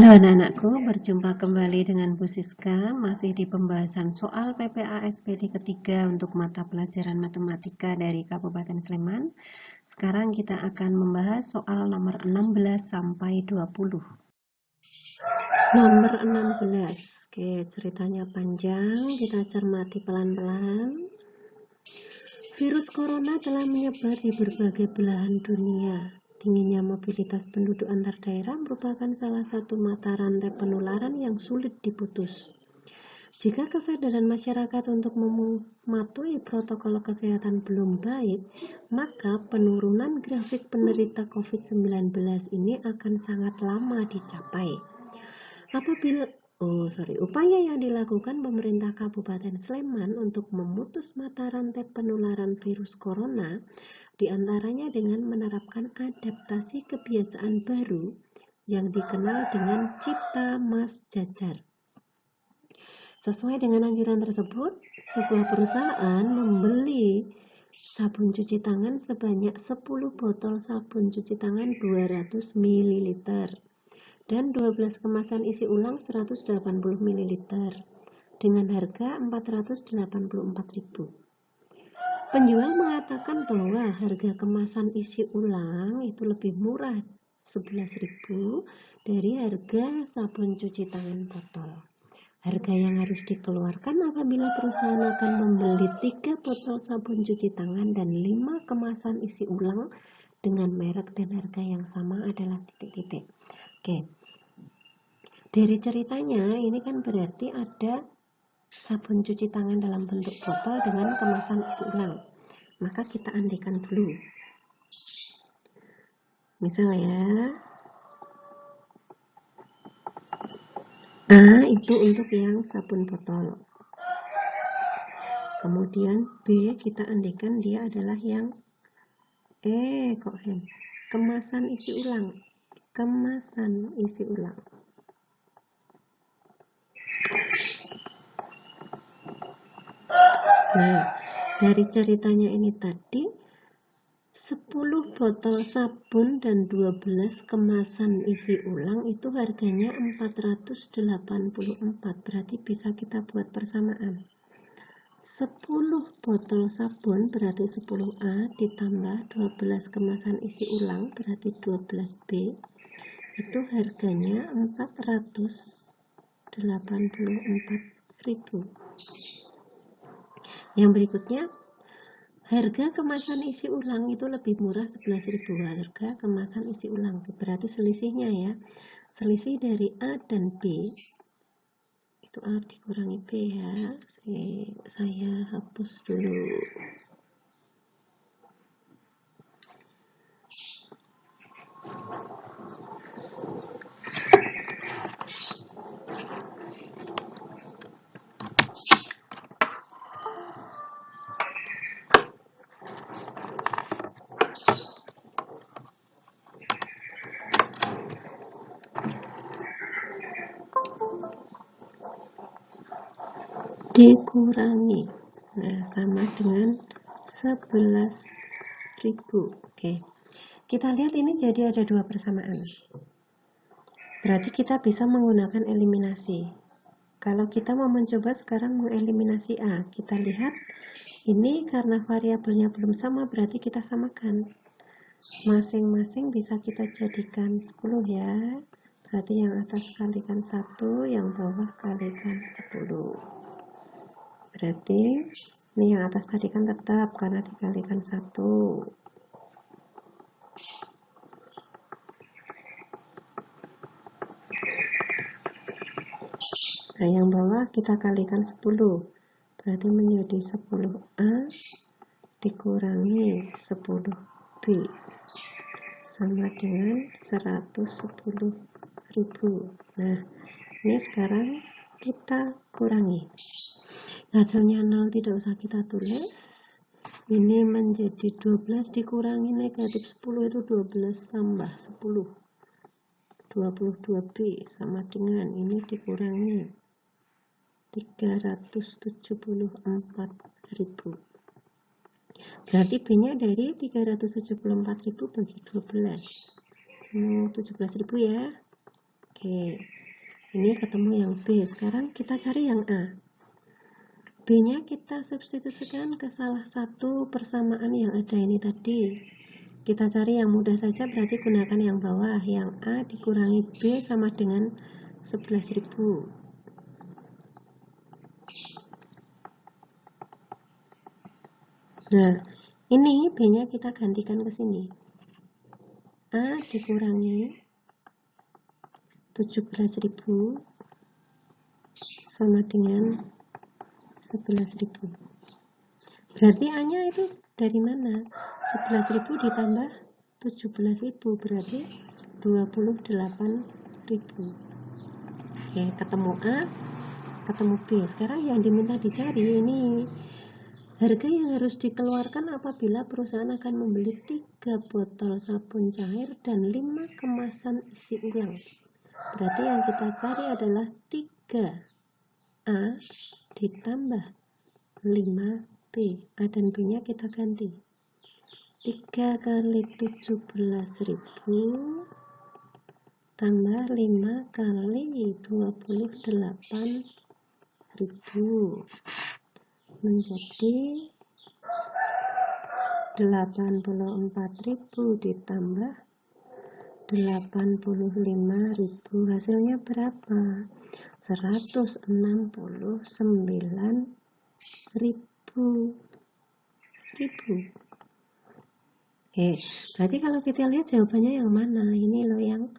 Halo anak-anakku, berjumpa kembali dengan Bu Siska, masih di pembahasan soal PPASPD ketiga untuk mata pelajaran matematika dari Kabupaten Sleman. Sekarang kita akan membahas soal nomor 16 sampai 20. Nomor 16, oke, ceritanya panjang, kita cermati pelan-pelan. Virus corona telah menyebar di berbagai belahan dunia. Tingginya mobilitas penduduk antar daerah merupakan salah satu mata rantai penularan yang sulit diputus. Jika kesadaran masyarakat untuk mematuhi protokol kesehatan belum baik, maka penurunan grafik penderita COVID-19 ini akan sangat lama dicapai. Upaya yang dilakukan pemerintah Kabupaten Sleman untuk memutus mata rantai penularan virus corona diantaranya dengan menerapkan adaptasi kebiasaan baru yang dikenal dengan Cita Mas Jajar. Sesuai dengan anjuran tersebut, sebuah perusahaan membeli sabun cuci tangan sebanyak 10 botol sabun cuci tangan 200 ml dan 12 kemasan isi ulang 180 ml dengan harga Rp484.000. Penjual mengatakan bahwa harga kemasan isi ulang itu lebih murah 11.000 dari harga sabun cuci tangan botol. Harga yang harus dikeluarkan apabila perusahaan akan membeli 3 botol sabun cuci tangan dan 5 kemasan isi ulang dengan merek dan harga yang sama adalah titik-titik. Oke. Dari ceritanya ini kan berarti ada sabun cuci tangan dalam bentuk botol dengan kemasan isi ulang. Maka kita andaikan dulu. Misalnya A itu untuk yang sabun botol. Kemudian B kita andaikan dia adalah yang kemasan isi ulang. Kemasan isi ulang. Nah, dari ceritanya ini tadi 10 botol sabun dan 12 kemasan isi ulang itu harganya 484. Berarti bisa kita buat persamaan. 10 botol sabun berarti 10A ditambah 12 kemasan isi ulang berarti 12B. Itu harganya 484.000. Yang berikutnya, harga kemasan isi ulang itu lebih murah 11.000 harga kemasan isi ulang. Berarti selisihnya ya. Selisih dari A dan B itu A dikurangi B ya. Saya hapus dulu. Dikurangi, nah sama dengan 11.000. Oke, kita lihat ini jadi ada dua persamaan, berarti kita bisa menggunakan eliminasi. Kalau kita mau mencoba sekarang mengeliminasi A, kita lihat ini karena variabelnya belum sama berarti kita samakan, masing-masing bisa kita jadikan 10 ya, berarti yang atas kalikan 1, yang bawah kalikan 10. Berarti ini yang atas tadi kan tetap karena dikalikan 1. Nah, yang bawah kita kalikan 10. Berarti menjadi 10A dikurangi 10B sama dengan 110.000. Nah, ini sekarang kita kurangi. Hasilnya 0 tidak usah kita tulis. Ini menjadi 12 dikurangi negatif 10 itu 12 tambah 10. 22B sama dengan ini dikurangi 374.000. Berarti B-nya dari 374.000 bagi 12. 17.000 ya. Oke. Ini ketemu yang B. Sekarang kita cari yang A. B-nya kita substitusikan ke salah satu persamaan yang ada ini tadi. Kita cari yang mudah saja, berarti gunakan yang bawah. Yang A dikurangi B sama dengan 11.000. Nah, ini B-nya kita gantikan ke sini. A dikurangi 17.000 sama dengan 11.000. Berarti A-nya itu dari mana? 11.000 ditambah 17.000 berarti 28.000. Oke, ketemu A, ketemu B. Sekarang yang diminta dicari ini harga yang harus dikeluarkan apabila perusahaan akan membeli 3 botol sabun cair dan 5 kemasan isi ulang. Berarti yang kita cari adalah 3A ditambah 5B. A dan B-nya kita ganti. 3 kali 17.000 tambah 5 kali 28.000 menjadi 84.000 ditambah 85.000. Hasilnya berapa? 169.000. Oke, berarti kalau kita lihat jawabannya yang mana? Ini loh yang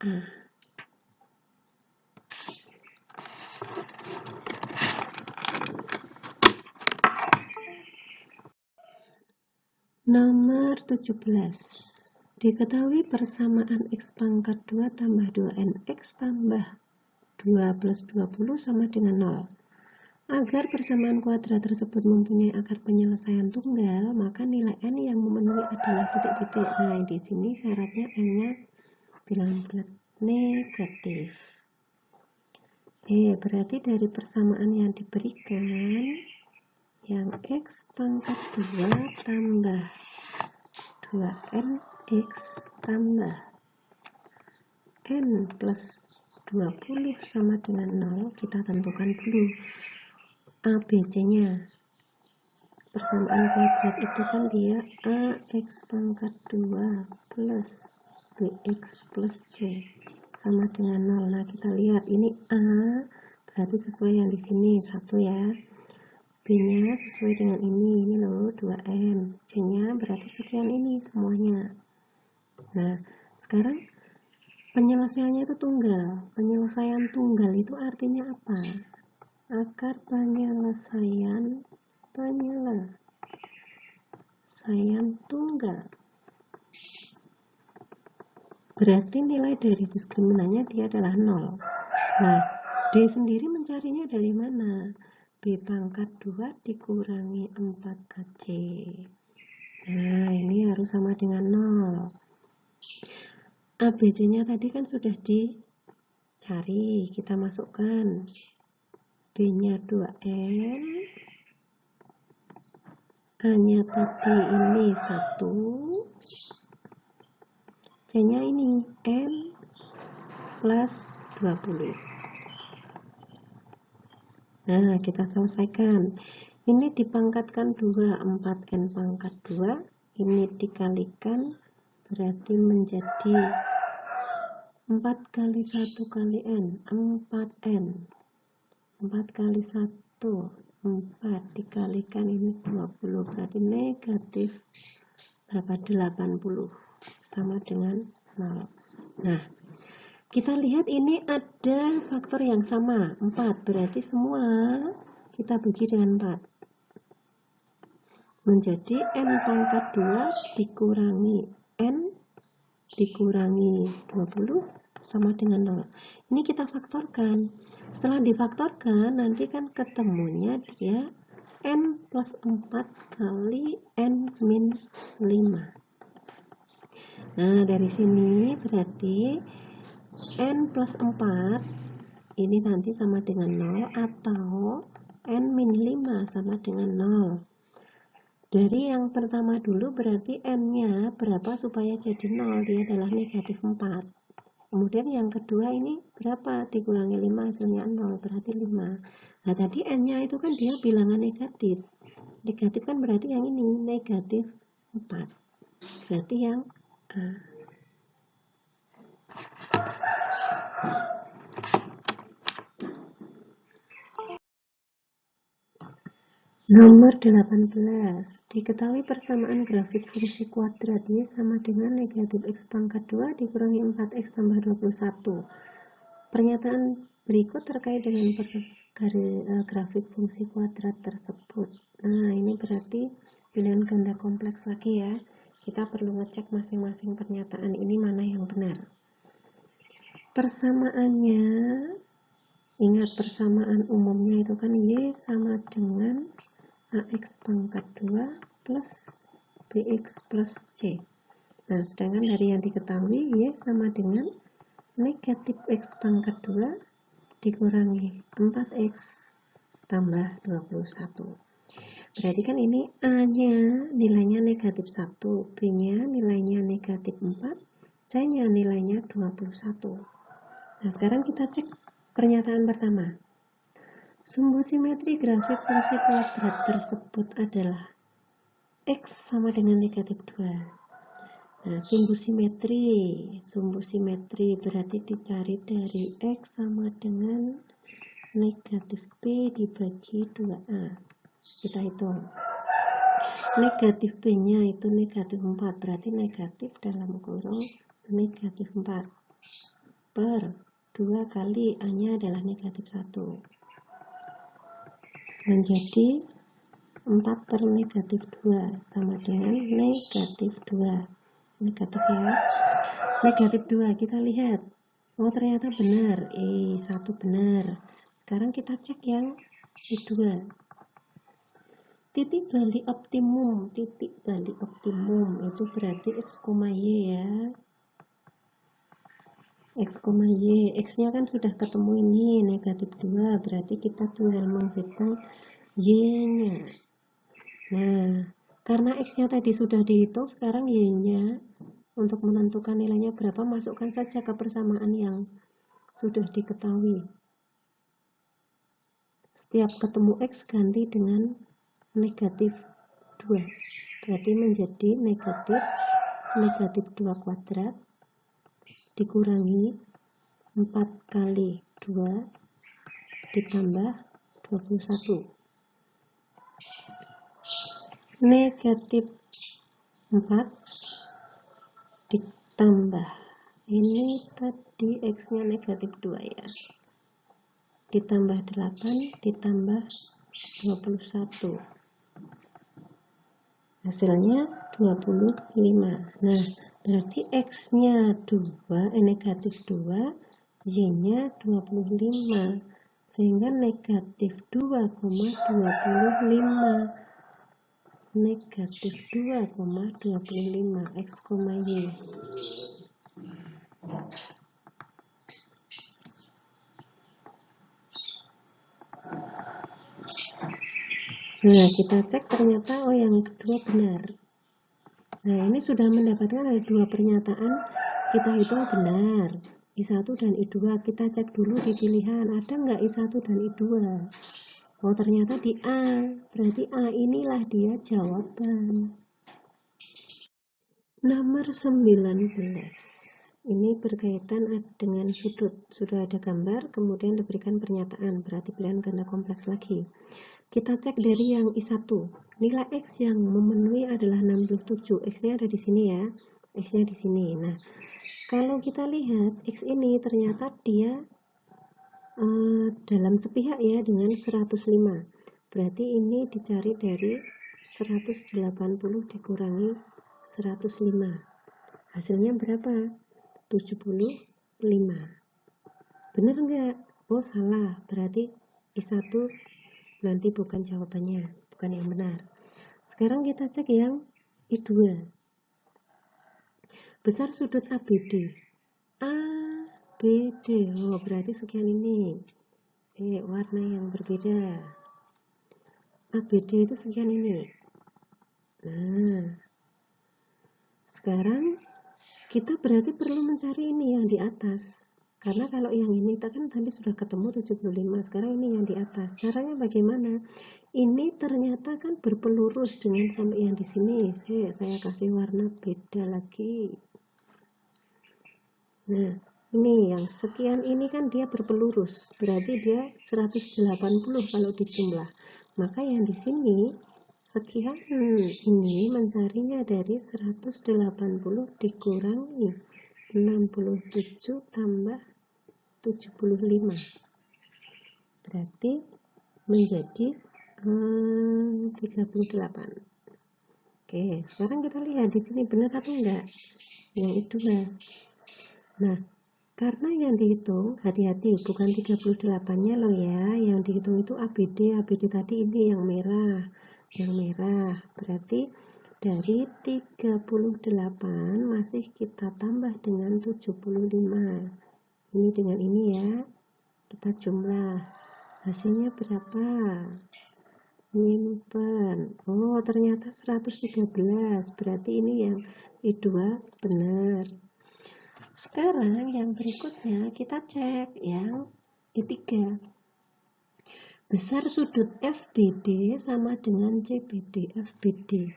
A. Nomor 17. Diketahui persamaan X pangkat 2 tambah 2NX tambah 2 plus 20 sama dengan 0. Agar persamaan kuadrat tersebut mempunyai akar penyelesaian tunggal, maka nilai N yang memenuhi adalah titik-titik. Nah, di sini syaratnya N-nya bilangan bulat negatif. Berarti dari persamaan yang diberikan, yang X pangkat 2 tambah 2NX tambah N plus 20 sama dengan 0, kita tentukan dulu ABC-nya. Persamaan kuadrat itu kan dia AX pangkat 2 plus BX plus C sama dengan 0. Nah, kita lihat ini A berarti sesuai yang di sini 1 ya. B-nya sesuai dengan ini loh 2N. C-nya berarti sekian ini semuanya. Nah, sekarang penyelesaiannya itu tunggal. Penyelesaian tunggal itu artinya apa? Akar penyelesaian tunggal. Berarti nilai dari diskriminannya dia adalah 0. Nah, D sendiri mencarinya dari mana? B pangkat 2 dikurangi 4AC. Nah, ini harus sama dengan 0. ABC-nya tadi kan sudah dicari. Kita masukkan. B-nya 2N. A-nya tadi ini 1. C-nya ini N plus 20. Nah, kita selesaikan. Ini dipangkatkan 2, 4N pangkat 2. Ini dikalikan, berarti menjadi 4 kali 1 kali N, 4N. 4 kali 1, 4. Dikalikan ini 20, berarti negatif berapa? 80. Sama dengan 0. Nah, kita lihat ini ada faktor yang sama, 4. Berarti semua kita bagi dengan 4. Menjadi N pangkat 2 dikurangi N dikurangi 20 sama dengan 0. Ini kita faktorkan. Setelah difaktorkan, nanti kan ketemunya dia N plus 4 kali N min 5. Nah, dari sini berarti N plus 4 ini nanti sama dengan 0 atau N min 5 sama dengan 0. Dari yang pertama dulu berarti N-nya berapa supaya jadi 0? Dia adalah negatif 4. Kemudian yang kedua ini berapa? Dikurangi 5 hasilnya 0, berarti 5. Nah, tadi N-nya itu kan dia bilangan negatif. Negatif kan berarti yang ini, negatif 4. Berarti yang A. Nomor 18. Diketahui persamaan grafik fungsi kuadrat Y sama dengan negatif X pangkat 2 dikurangi 4X tambah 21. Pernyataan berikut terkait dengan grafik fungsi kuadrat tersebut. Nah, ini berarti pilihan ganda kompleks lagi ya. Kita perlu ngecek masing-masing pernyataan ini mana yang benar. Persamaannya, ingat persamaan umumnya itu kan Y sama dengan AX pangkat 2 plus BX plus C. Nah, sedangkan dari yang diketahui Y sama dengan negatif X pangkat 2 dikurangi 4X tambah 21. Berarti kan ini A-nya nilainya negatif 1, B-nya nilainya negatif 4, C-nya nilainya 21. Nah, sekarang kita cek pernyataan pertama. Sumbu simetri grafik fungsi kuadrat tersebut adalah X sama dengan negatif 2. Nah, sumbu simetri berarti dicari dari X sama dengan negatif B dibagi 2A. Kita hitung. Negatif B-nya itu negatif 4, berarti negatif dalam kurung negatif 4 per 2 kali A-nya adalah negatif 1. Menjadi 4 per negatif 2 sama dengan negatif 2. Negatif ya. Negatif 2, kita lihat. Oh, ternyata benar. 1 benar. Sekarang kita cek yang I2. Titik balik optimum itu berarti X, Y ya. X, Y. X-nya kan sudah ketemu ini, negatif 2. Berarti kita tinggal menghitung Y-nya. Nah, karena X-nya tadi sudah dihitung, sekarang Y-nya untuk menentukan nilainya berapa, masukkan saja ke persamaan yang sudah diketahui. Setiap ketemu X ganti dengan negatif 2. Berarti menjadi negatif 2 kuadrat dikurangi 4 kali 2 ditambah 21. Negatif 4 ditambah, ini tadi X-nya negatif 2 ya, ditambah 8 ditambah 21. Hasilnya 25. Nah, berarti X-nya negatif 2, Y-nya 25. Sehingga negatif 2,25. Negatif 2,25 X, Y. Nah, kita cek ternyata yang kedua benar. Nah, ini sudah mendapatkan ada 2 pernyataan, kita hitung benar. I1 dan I2, kita cek dulu di pilihan, ada nggak I1 dan I2? Oh, ternyata di A, berarti A inilah dia jawaban. Nomor 19. Ini berkaitan dengan sudut. Sudah ada gambar, kemudian diberikan pernyataan, berarti pilihan ganda kompleks lagi. Kita cek dari yang I1. Nilai X yang memenuhi adalah 67. X-nya ada di sini ya. X-nya di sini. Nah, kalau kita lihat X ini ternyata dia dalam sepihak ya dengan 105. Berarti ini dicari dari 180 dikurangi 105. Hasilnya berapa? 75. Benar enggak? Oh, salah. Berarti I1 nanti bukan jawabannya, bukan yang benar. Sekarang kita cek yang I2. Besar sudut ABD. ABD. Oh, berarti sekian ini. Warna yang berbeda. ABD itu sekian ini. Nah, sekarang Kita berarti perlu mencari ini yang di atas. Karena kalau yang ini kan tadi sudah ketemu 75, sekarang ini yang di atas. Caranya bagaimana? Ini ternyata kan berpelurus dengan sampai yang di sini. Saya kasih warna beda lagi. Nah, ini yang sekian ini kan dia berpelurus. Berarti dia 180 kalau dijumlah. Maka yang di sini sekian ini mencarinya dari 180 dikurangi 67 tambah 75. Berarti menjadi 38. Oke, sekarang kita lihat di sini benar apa enggak? Yang itu ya. Nah, karena yang dihitung, hati-hati, bukan 38-nya loh ya. Yang dihitung itu ABD. ABD tadi ini yang merah. Yang merah. Berarti dari 38 masih kita tambah dengan 75. Ini dengan ini ya. Kita jumlah. Hasilnya berapa? Nyimpen. Oh, ternyata 113. Berarti ini yang I2 benar. Sekarang yang berikutnya kita cek yang I3. Besar sudut FBD sama dengan CBD. FBD.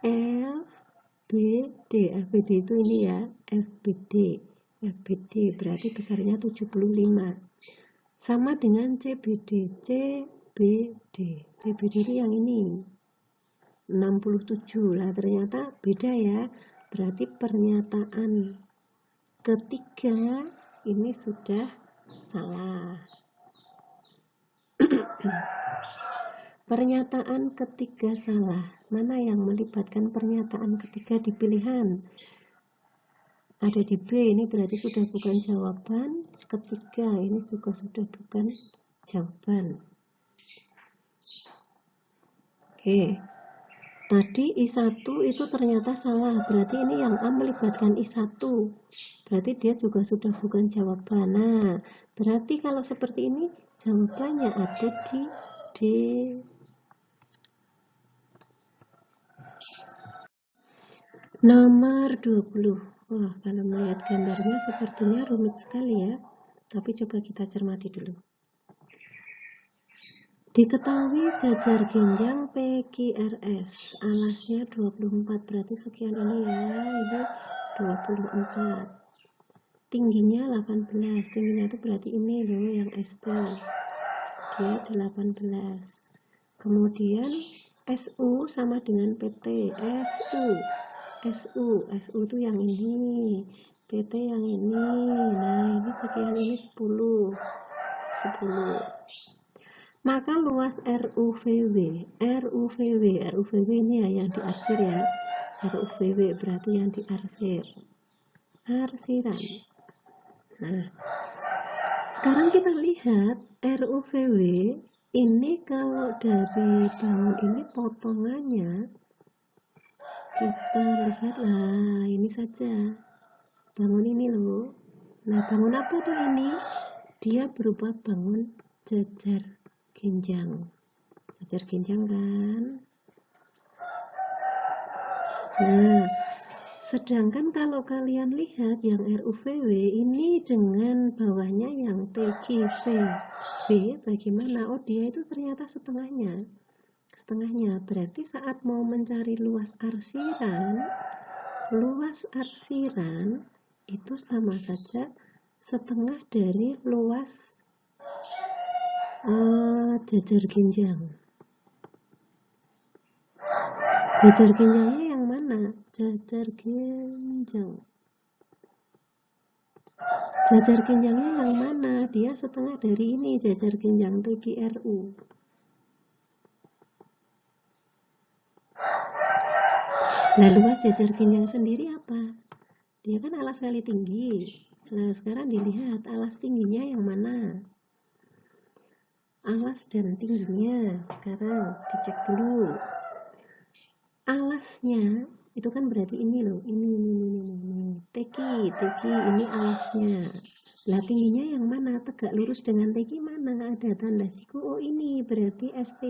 FBD. FBD itu ini ya. FBD. FBD berarti besarnya 75. Sama dengan CBD. CBD. CBD itu yang ini. 67. Lah ternyata beda ya. Berarti pernyataan ketiga ini sudah salah. Pernyataan ketiga salah. Mana yang melibatkan pernyataan ketiga di pilihan? Ada di B, ini berarti sudah bukan jawaban. Ketiga, ini juga sudah bukan jawaban. Oke. Tadi I1 itu ternyata salah, berarti ini yang A melibatkan I1. Berarti dia juga sudah bukan jawaban. Nah, berarti kalau seperti ini jawabannya ada di D. Nomor 20. Wah, kalau melihat gambarnya sepertinya rumit sekali ya. Tapi coba kita cermati dulu. Diketahui jajar genjang PQRS, alasnya 24, berarti sekian ini ya, ini 24. Tingginya 18, tingginya itu berarti ini loh yang ST, dia 18. Kemudian SU sama dengan PT, SU itu yang ini, PT yang ini, nah ini sekian, ini 10. Maka luas RUVW ini ya yang diarsir ya. RUVW berarti yang diarsir. Arsiran. Nah, sekarang kita lihat RUVW ini kalau dari bangun ini potongannya kita lihat lah ini saja. Bangun ini loh. Nah, bangun apa tuh ini? Dia berupa bangun jajar genjang. Jajar genjang kan? Nah, sedangkan kalau kalian lihat yang RUVW ini dengan bawahnya yang TGVB bagaimana? Oh, dia itu ternyata setengahnya. Berarti saat mau mencari luas arsiran itu sama saja setengah dari luas jajar genjang. Jajar genjangnya yang mana? Jajar genjangnya yang mana? Dia setengah dari ini, jajar genjang TGRU. Nah, luas jajar genjang sendiri apa? Dia kan alas kali tinggi. Nah, sekarang dilihat alas tingginya yang mana? Alas dan tingginya. Sekarang dicek dulu. Alasnya itu kan berarti ini loh, ini teki ini alasnya. Lah tingginya yang mana? Tegak lurus dengan teki mana? Ada tanda siku. Oh, ini berarti ST.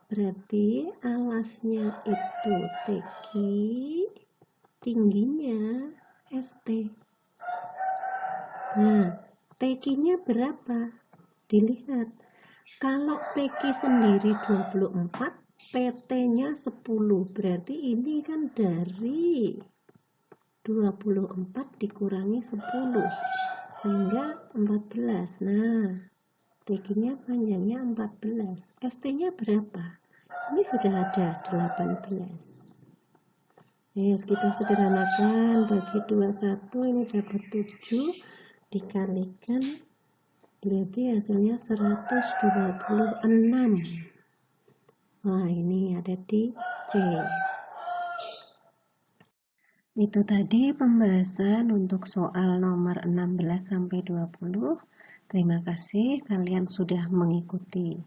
Berarti alasnya itu teki, tingginya ST. Nah, PQ-nya berapa? Dilihat. Kalau PQ sendiri 24, PT-nya 10. Berarti ini kan dari 24 dikurangi 10. Sehingga 14. Nah, PQ-nya panjangnya 14. ST-nya berapa? Ini sudah ada 18. Kita sederhanakan, bagi 21 ini dapat 7 dikalikan, berarti hasilnya 126. Wah, ini ada di C. Itu tadi pembahasan untuk soal nomor 16 sampai 20. Terima kasih kalian sudah mengikuti.